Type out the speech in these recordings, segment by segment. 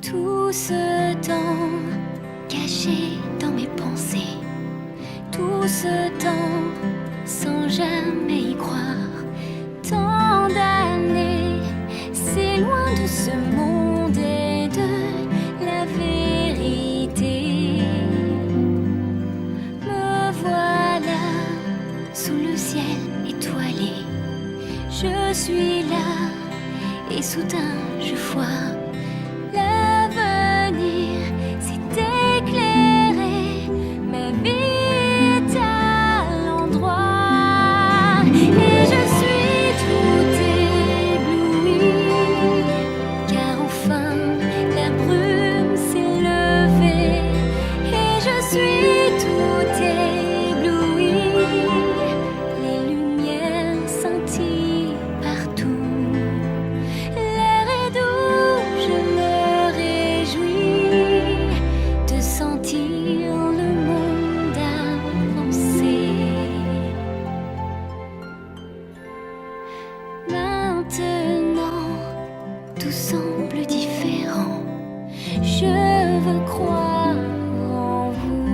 Tout ce temps caché dans mes pensées, tout ce temps sans jamais y croire, tant d'années, c'est loin de ce monde et de la vérité. Me voilà sous le ciel étoilé, je suis là et soudain je vois l'avenir s'est éclairé, ma vie est à l'endroit et je suis tout ébloui, car enfin la brume s'est levée et je suis tout ébloui, les lumières scintillent partout. Maintenant, tout semble différent. Je veux croire en vous.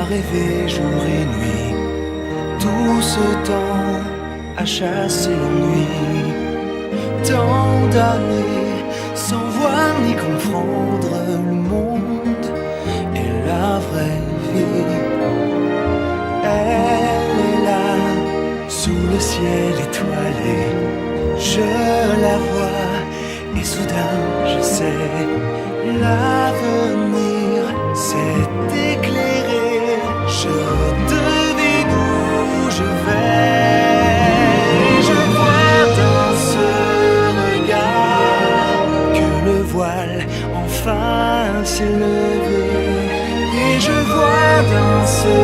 Rêver jour et nuit, tout ce temps à chasser l'ennui, tant d'années sans voir ni comprendre le monde et la vraie vie. Elle est là, sous le ciel étoilé, je la vois et soudain je sais, l'avenir s'est éclairé. Je devine où je vais. Je vois dans ce regard que le voile enfin s'est levé. Et je vois dans ce